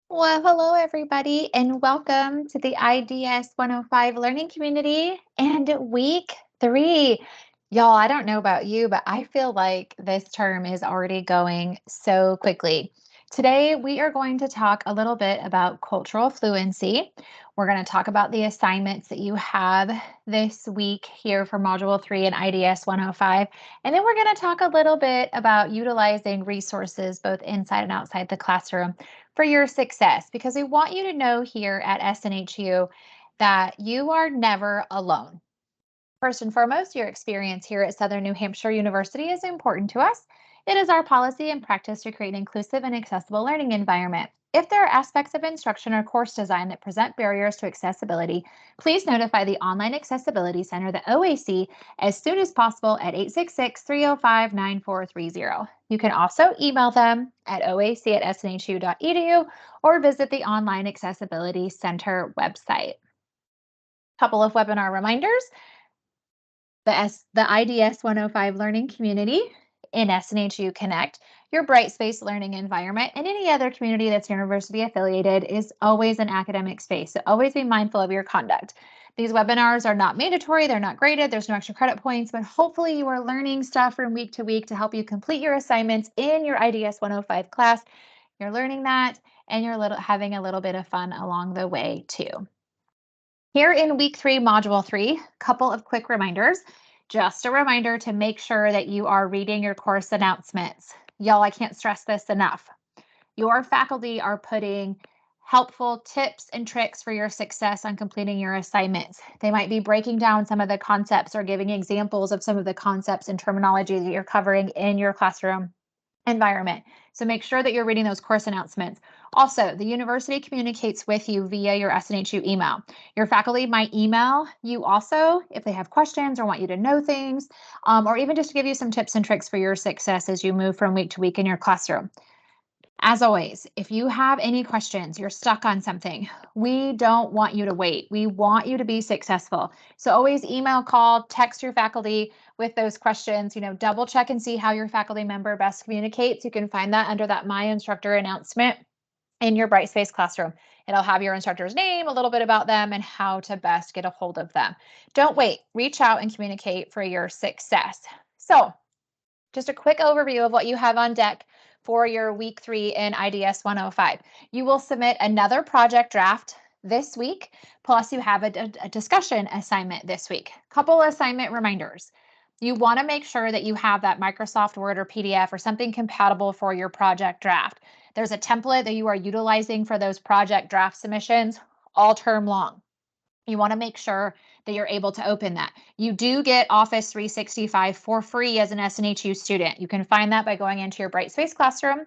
Well, hello everybody, and welcome to the IDS 105 learning community and week 3. Y'all, I don't know about you, but I feel like this term is already going so quickly. Today, we are going to talk a little bit about cultural fluency. We're going to talk about the assignments that you have this week here for Module 3 in IDS 105. And then we're going to talk a little bit about utilizing resources both inside and outside the classroom for your success, because we want you to know here at SNHU that you are never alone. First and foremost, your experience here at Southern New Hampshire University is important to us. It is our policy and practice to create an inclusive and accessible learning environment. If there are aspects of instruction or course design that present barriers to accessibility, please notify the Online Accessibility Center, the OAC, as soon as possible at 866-305-9430. You can also email them at oac@snhu.edu or visit the Online Accessibility Center website. Couple of webinar reminders. The IDS 105 Learning Community in SNHU Connect, your Brightspace learning environment, and any other community that's university affiliated is always an academic space. So always be mindful of your conduct. These webinars are not mandatory, they're not graded, there's no extra credit points, but hopefully you are learning stuff from week to week to help you complete your assignments in your IDS 105 class. You're learning that and you're having a little bit of fun along the way too. Here in week 3, module 3, couple of quick reminders. Just a reminder to make sure that you are reading your course announcements. Y'all, I can't stress this enough. Your faculty are putting helpful tips and tricks for your success on completing your assignments. They might be breaking down some of the concepts or giving examples of some of the concepts and terminology that you're covering in your classroom environment. So make sure that you're reading those course announcements. Also, the university communicates with you via your SNHU email. Your faculty might email you also if they have questions or want you to know things, or even just to give you some tips and tricks for your success as you move from week to week in your classroom. As always, if you have any questions, you're stuck on something, we don't want you to wait. We want you to be successful. So always email, call, text your faculty with those questions. Double check and see how your faculty member best communicates. You can find that under that My Instructor announcement in your Brightspace classroom. It'll have your instructor's name, a little bit about them, and how to best get a hold of them. Don't wait. Reach out and communicate for your success. So just a quick overview of what you have on deck for your week 3 in IDS 105. You will submit another project draft this week, plus you have a discussion assignment this week. Couple assignment reminders. You want to make sure that you have that Microsoft Word or PDF or something compatible for your project draft. There's a template that you are utilizing for those project draft submissions all term long. You want to make sure that you're able to open that. You do get Office 365 for free as an SNHU student. You can find that by going into your Brightspace classroom,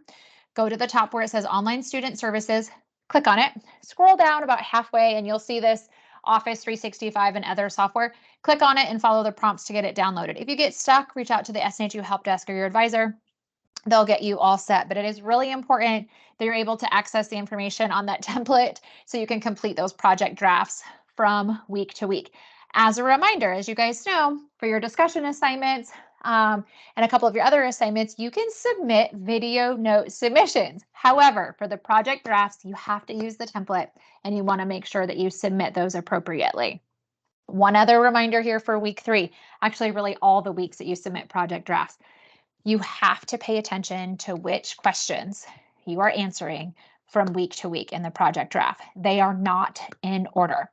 go to the top where it says Online Student Services, click on it, scroll down about halfway, and you'll see this Office 365 and other software. Click on it and follow the prompts to get it downloaded. If you get stuck, reach out to the SNHU help desk or your advisor. They'll get you all set, but it is really important that you're able to access the information on that template so you can complete those project drafts from week to week. As a reminder, as you guys know, for your discussion assignments and a couple of your other assignments, you can submit video note submissions. However, for the project drafts, you have to use the template and you want to make sure that you submit those appropriately. One other reminder here for week 3, actually really all the weeks that you submit project drafts. You have to pay attention to which questions you are answering from week to week in the project draft. They are not in order.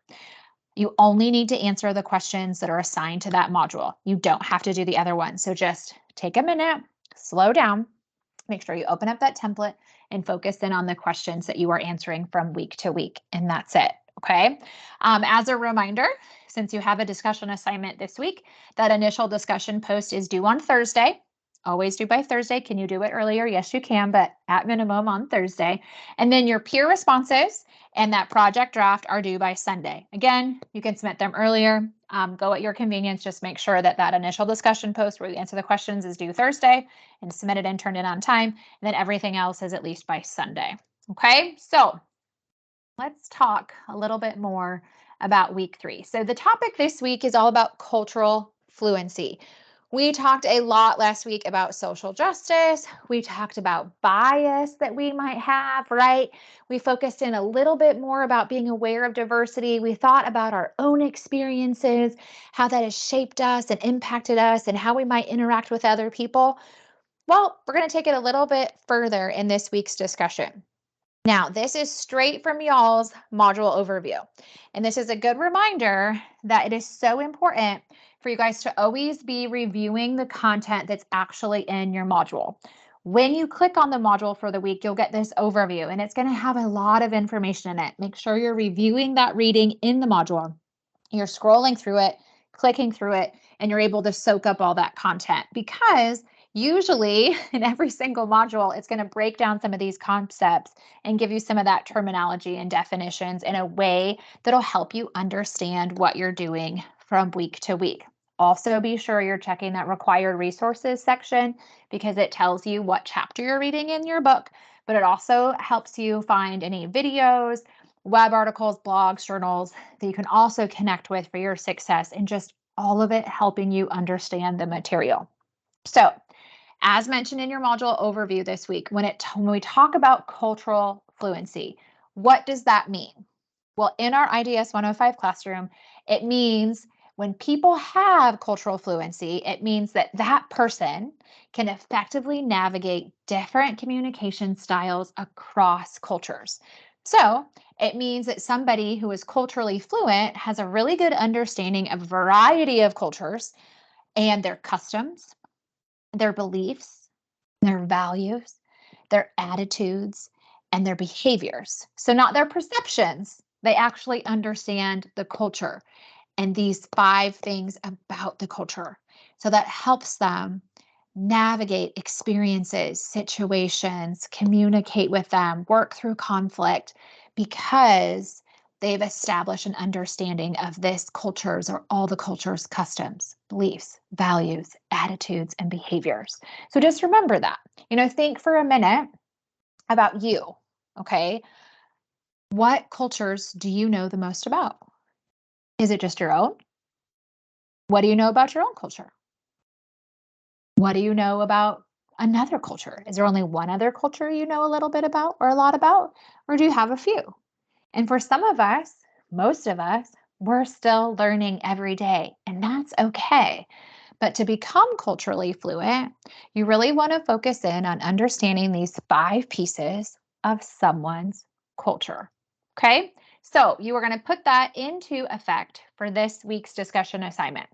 You only need to answer the questions that are assigned to that module. You don't have to do the other ones. So just take a minute, slow down, make sure you open up that template and focus in on the questions that you are answering from week to week. And that's it. Okay. As a reminder, since you have a discussion assignment this week, that initial discussion post is due on Thursday. Always due by Thursday. Can you do it earlier? Yes, you can, but at minimum on Thursday. And then your peer responses and that project draft are due by Sunday. Again, you can submit them earlier. Go at your convenience. Just make sure that that initial discussion post where you answer the questions is due Thursday and submit it and turn it on time. And then everything else is at least by Sunday. Okay, so let's talk a little bit more about week 3. So the topic this week is all about cultural fluency. We talked a lot last week about social justice. We talked about bias that we might have, right? We focused in a little bit more about being aware of diversity. We thought about our own experiences, how that has shaped us and impacted us, and how we might interact with other people. Well, we're going to take it a little bit further in this week's discussion. Now, this is straight from y'all's module overview. And this is a good reminder that it is so important for you guys to always be reviewing the content that's actually in your module. When you click on the module for the week, you'll get this overview, and it's going to have a lot of information in it. Make sure you're reviewing that reading in the module. You're scrolling through it, clicking through it, and you're able to soak up all that content, because usually in every single module, it's going to break down some of these concepts and give you some of that terminology and definitions in a way that'll help you understand what you're doing from week to week. Also, be sure you're checking that required resources section, because it tells you what chapter you're reading in your book, but it also helps you find any videos, web articles, blogs, journals that you can also connect with for your success, and just all of it helping you understand the material. So, as mentioned in your module overview this week, when we talk about cultural fluency, what does that mean? Well, in our IDS 105 classroom, it means when people have cultural fluency, it means that that person can effectively navigate different communication styles across cultures. So it means that somebody who is culturally fluent has a really good understanding of a variety of cultures and their customs, their beliefs, their values, their attitudes, and their behaviors. So, not their perceptions, they actually understand the culture and these 5 things about the culture. So, that helps them navigate experiences, situations, communicate with them, work through conflict, because they've established an understanding of this culture's, or all the culture's, customs, beliefs, values, attitudes, and behaviors. So just remember that. Think for a minute about you, okay? What cultures do you know the most about? Is it just your own? What do you know about your own culture? What do you know about another culture? Is there only one other culture you know a little bit about, or a lot about? Or do you have a few? And for some of us, most of us, we're still learning every day, and that's okay. But to become culturally fluent, you really want to focus in on understanding these 5 pieces of someone's culture. Okay? So you are going to put that into effect for this week's discussion assignment.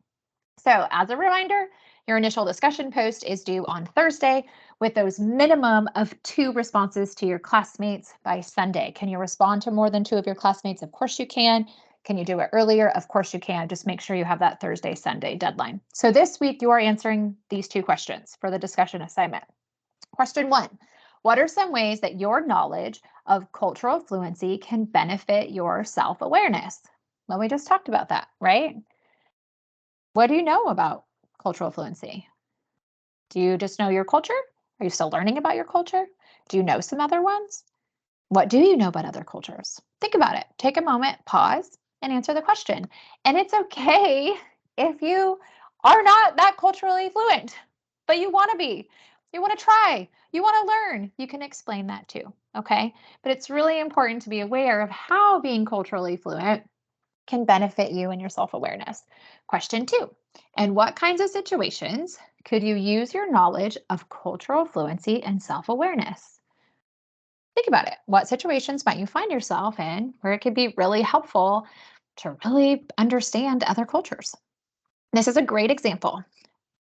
So, as a reminder, your initial discussion post is due on Thursday, with those minimum of 2 responses to your classmates by Sunday. Can you respond to more than 2 of your classmates? Of course you can. Can you do it earlier? Of course you can. Just make sure you have that Thursday, Sunday deadline. So this week you are answering these 2 questions for the discussion assignment. Question 1, what are some ways that your knowledge of cultural fluency can benefit your self-awareness? Well, we just talked about that, right? What do you know about cultural fluency? Do you just know your culture? Are you still learning about your culture? Do you know some other ones? What do you know about other cultures? Think about it. Take a moment, pause, and answer the question. And it's okay if you are not that culturally fluent, but you want to be. You want to try. You want to learn. You can explain that too. Okay. But it's really important to be aware of how being culturally fluent can benefit you and your self-awareness. Question 2, in what kinds of situations could you use your knowledge of cultural fluency and self-awareness? Think about it. What situations might you find yourself in where it could be really helpful to really understand other cultures? This is a great example.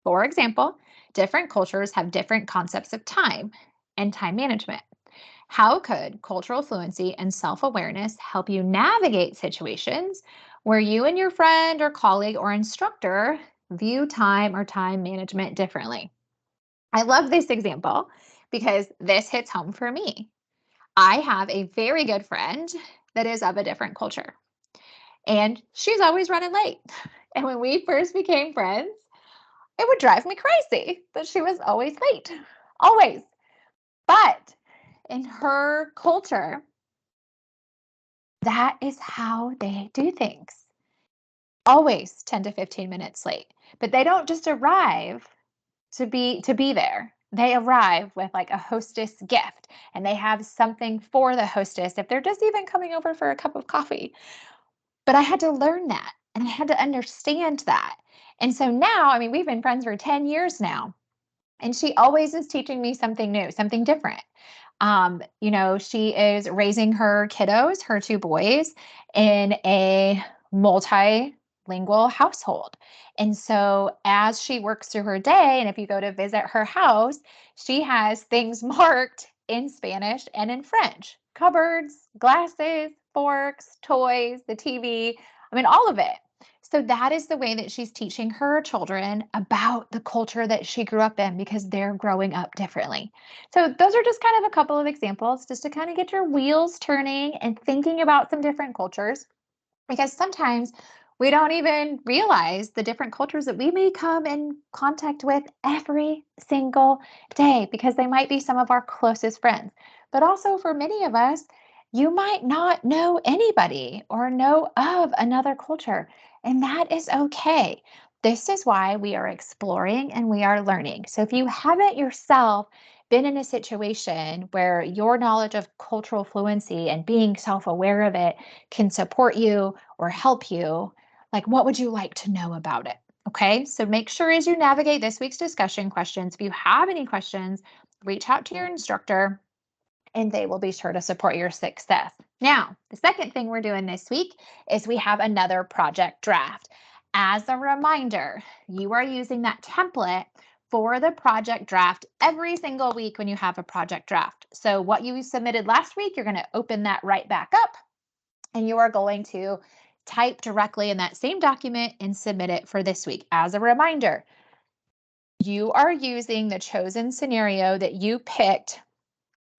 For example, different cultures have different concepts of time and time management. How could cultural fluency and self-awareness help you navigate situations where you and your friend or colleague or instructor view time or time management differently? I love this example because this hits home for me. I have a very good friend that is of a different culture, and she's always running late. And when we first became friends, it would drive me crazy that she was always late, always. But in her culture, that is how they do things. Always 10 to 15 minutes late. But they don't just arrive to be there. They arrive with like a hostess gift and they have something for the hostess if they're just even coming over for a cup of coffee. But I had to learn that and I had to understand that. And so now, I mean, we've been friends for 10 years now, and she always is teaching me something new, something different. She is raising her kiddos, her two boys, in a multilingual household. And so as she works through her day, and if you go to visit her house, she has things marked in Spanish and in French: cupboards, glasses, forks, toys, the TV. I mean, all of it. So that is the way that she's teaching her children about the culture that she grew up in because they're growing up differently. So those are just kind of a couple of examples just to kind of get your wheels turning and thinking about some different cultures, because sometimes we don't even realize the different cultures that we may come in contact with every single day because they might be some of our closest friends. But also for many of us, you might not know anybody or know of another culture, and that is okay. This is why we are exploring and we are learning. So if you haven't yourself been in a situation where your knowledge of cultural fluency and being self-aware of it can support you or help you, like, what would you like to know about it? Okay, so make sure as you navigate this week's discussion questions, if you have any questions, reach out to your instructor and they will be sure to support your success. Now, the second thing we're doing this week is we have another project draft. As a reminder, you are using that template for the project draft every single week when you have a project draft. So what you submitted last week, you're going to open that right back up and you are going to type directly in that same document and submit it for this week. As a reminder, you are using the chosen scenario that you picked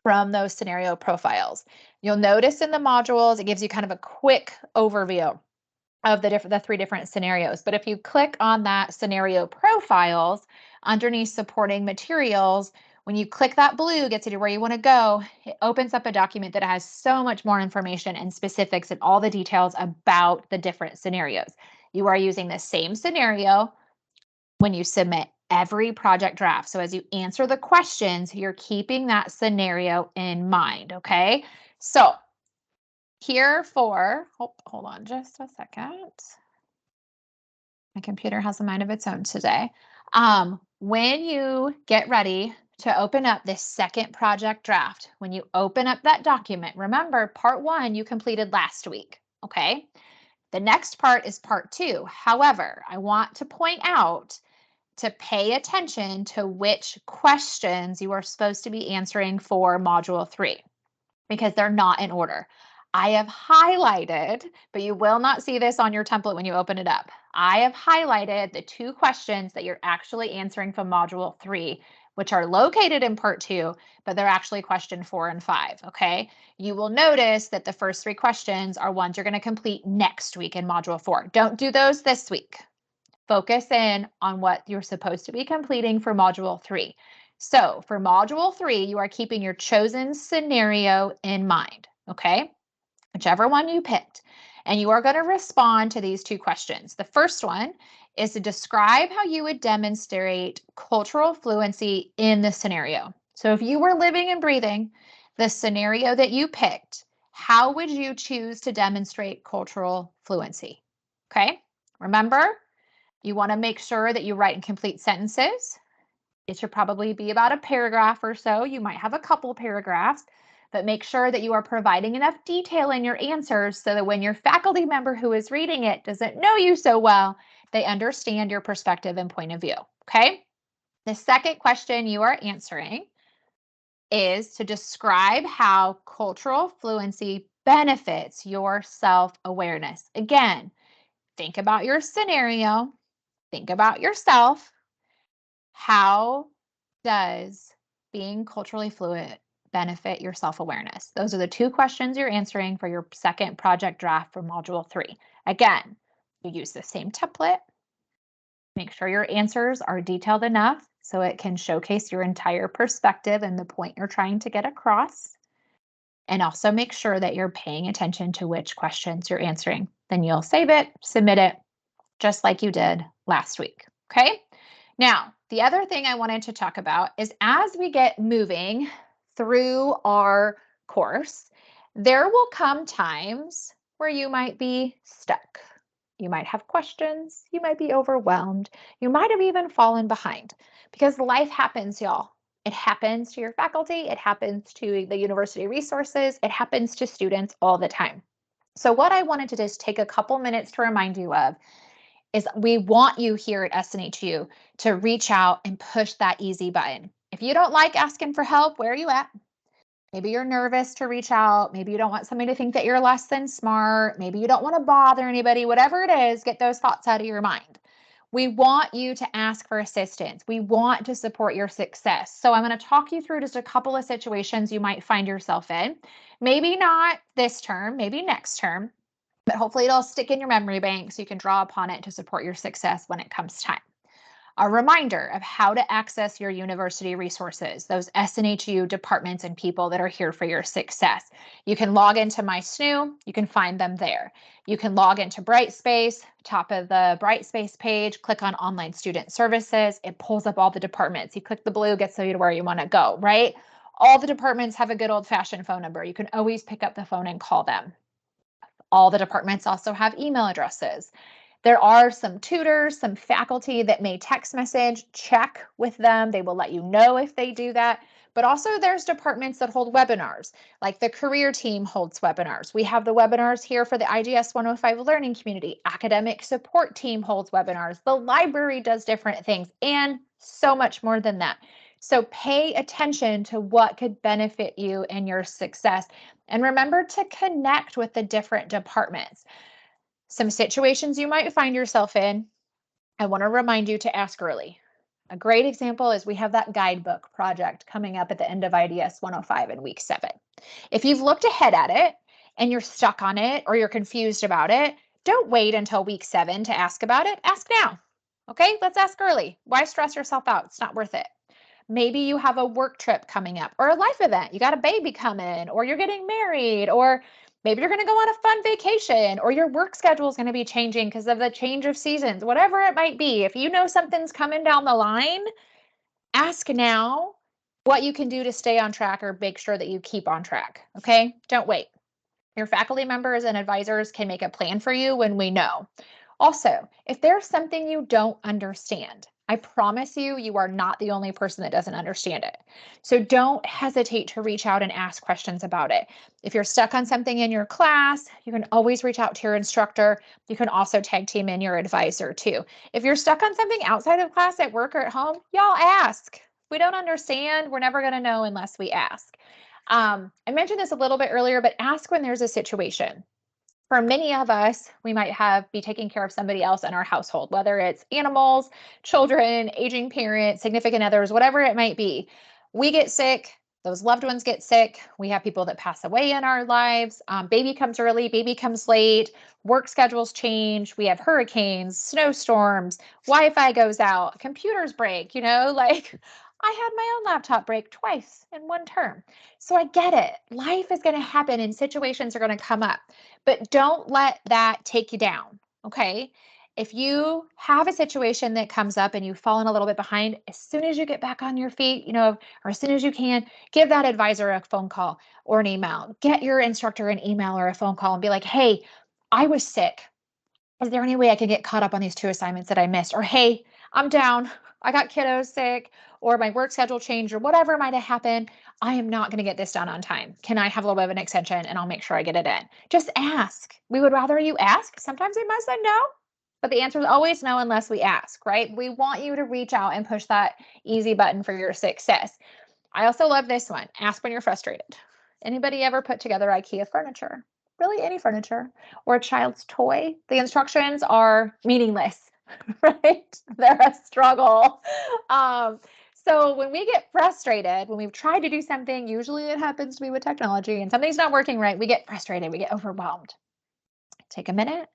from those scenario profiles. You'll notice in the modules, it gives you kind of a quick overview of the three different scenarios. But if you click on that scenario profiles underneath supporting materials, when you click that blue, gets you to where you want to go, it opens up a document that has so much more information and specifics and all the details about the different scenarios. You are using the same scenario when you submit every project draft. So as you answer the questions, you're keeping that scenario in mind, okay? So here for, hold on just a second. My computer has a mind of its own today. When you get ready to open up this second project draft, when you open up that document, remember part one you completed last week, okay? The next part is part two. However, I want to point out to pay attention to which questions you are supposed to be answering for module 3 because they're not in order. I have highlighted, but you will not see this on your template when you open it up. I have highlighted the 2 questions that you're actually answering from module 3, which are located in part 2, but they're actually question 4 and 5, okay? You will notice that the first 3 questions are ones you're going to complete next week in module 4. Don't do those this week. Focus in on what you're supposed to be completing for module 3. So for module 3, you are keeping your chosen scenario in mind, okay? Whichever one you picked. And you are going to respond to these 2 questions. The first one is to describe how you would demonstrate cultural fluency in the scenario. So if you were living and breathing the scenario that you picked, how would you choose to demonstrate cultural fluency? Okay, remember, you want to make sure that you write in complete sentences. It should probably be about a paragraph or so. You might have a couple paragraphs, but make sure that you are providing enough detail in your answers so that when your faculty member who is reading it doesn't know you so well, they understand your perspective and point of view, okay? The second question you are answering is to describe how cultural fluency benefits your self-awareness. Again, think about your scenario, think about yourself. How does being culturally fluent benefit your self-awareness? Those are the 2 questions you're answering for your second project draft for module 3. Again, you use the same template. Make sure your answers are detailed enough so it can showcase your entire perspective and the point you're trying to get across. And also make sure that you're paying attention to which questions you're answering. Then you'll save it, submit it, just like you did last week. Okay? Now, the other thing I wanted to talk about is as we get moving through our course, there will come times where you might be stuck. You might have questions. You might be overwhelmed. You might have even fallen behind because life happens, y'all. It happens to your faculty. It happens to the university resources. It happens to students all the time. So what I wanted to just take a couple minutes to remind you of is we want you here at SNHU to reach out and push that easy button. If you don't like asking for help, where are you at? Maybe you're nervous to reach out. Maybe you don't want somebody to think that you're less than smart. Maybe you don't want to bother anybody. Whatever it is, get those thoughts out of your mind. We want you to ask for assistance. We want to support your success. So I'm going to talk you through just a couple of situations you might find yourself in. Maybe not this term, maybe next term, but hopefully it'll stick in your memory bank so you can draw upon it to support your success when it comes time. A reminder of how to access your university resources, those SNHU departments and people that are here for your success. You can log into My SNU, you can find them there. You can log into Brightspace, top of the Brightspace page, click on Online Student Services, it pulls up all the departments. You click the blue, gets you to where you want to go, right? All the departments have a good old-fashioned phone number. You can always pick up the phone and call them. All the departments also have email addresses. There are some tutors, some faculty that may text message, check with them. They will let you know if they do that. But also there's departments that hold webinars, like the career team holds webinars. We have the webinars here for the IDS 105 learning community. Academic support team holds webinars. The library does different things and so much more than that. So pay attention to what could benefit you and your success. And remember to connect with the different departments. Some situations you might find yourself in, I want to remind you to ask early. A great example is we have that guidebook project coming up at the end of IDS 105 in week 7. If you've looked ahead at it and you're stuck on it or you're confused about it, don't wait until week 7 to ask about it. Ask now. Okay, let's ask early. Why stress yourself out? It's not worth it. Maybe you have a work trip coming up or a life event. You got a baby coming, or you're getting married, or maybe you're going to go on a fun vacation, or your work schedule is going to be changing because of the change of seasons, whatever it might be. If you know something's coming down the line, ask now what you can do to stay on track or make sure that you keep on track. Okay, don't wait. Your faculty members and advisors can make a plan for you when we know. Also, if there's something you don't understand, I promise you, you are not the only person that doesn't understand it. So don't hesitate to reach out and ask questions about it. If you're stuck on something in your class, you can always reach out to your instructor. You can also tag team in your advisor too. If you're stuck on something outside of class at work or at home, y'all ask. If we don't understand, we're never going to know unless we ask. I mentioned this a little bit earlier, but ask when there's a situation. For many of us, we might be taking care of somebody else in our household, whether it's animals, children, aging parents, significant others, whatever it might be. We get sick, those loved ones get sick. We have people that pass away in our lives. Baby comes early, baby comes late, work schedules change. We have hurricanes, snowstorms, Wi-Fi goes out, computers break, like I had my own laptop break twice in one term. So I get it. Life is going to happen and situations are going to come up. But don't let that take you down, okay? If you have a situation that comes up and you've fallen a little bit behind, as soon as you get back on your feet, or as soon as you can, give that advisor a phone call or an email. Get your instructor an email or a phone call and be like, hey, I was sick. Is there any way I can get caught up on these 2 assignments that I missed? Or, hey, I'm down. I got kiddos sick, or my work schedule changed, or whatever might have happened. I am not going to get this done on time. Can I have a little bit of an extension and I'll make sure I get it in? Just ask. We would rather you ask. Sometimes they might say no, but the answer is always no unless we ask, right? We want you to reach out and push that easy button for your success. I also love this one. Ask when you're frustrated. Anybody ever put together IKEA furniture? Really any furniture or a child's toy? The instructions are meaningless, right? They're a struggle. So when we get frustrated, when we've tried to do something, usually it happens to be with technology and something's not working right, we get frustrated, we get overwhelmed. Take a minute,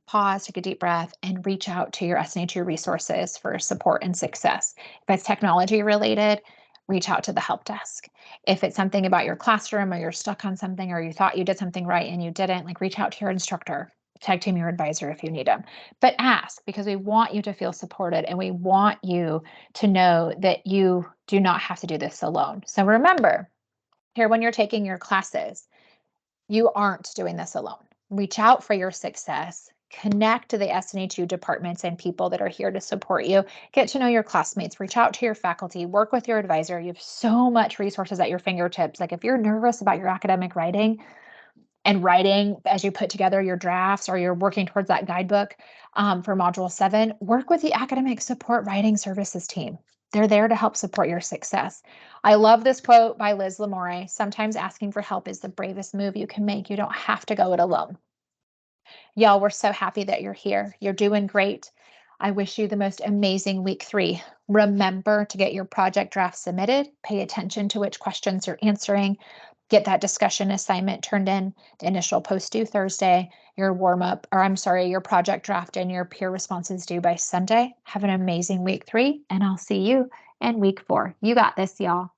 pause, take a deep breath, and reach out to your SNHU resources for support and success. If it's technology related, reach out to the help desk. If it's something about your classroom or you're stuck on something or you thought you did something right and you didn't, reach out to your instructor. tag team your advisor if you need them. But ask, because we want you to feel supported and we want you to know that you do not have to do this alone. So remember, here when you're taking your classes, you aren't doing this alone. Reach out for your success. Connect to the SNH departments and people that are here to support you. Get to know your classmates. Reach out to your faculty. Work with your advisor. You have so much resources at your fingertips. Like if you're nervous about your academic writing and writing as you put together your drafts or you're working towards that guidebook for Module 7, work with the Academic Support Writing Services team. They're there to help support your success. I love this quote by Liz Lamore. Sometimes asking for help is the bravest move you can make. You don't have to go it alone. Y'all, we're so happy that you're here. You're doing great. I wish you the most amazing week 3. Remember to get your project draft submitted. Pay attention to which questions you're answering. Get that discussion assignment turned in. The initial post due Thursday. Your your project draft and your peer responses due by Sunday. Have an amazing week 3, and I'll see you in week 4. You got this, y'all.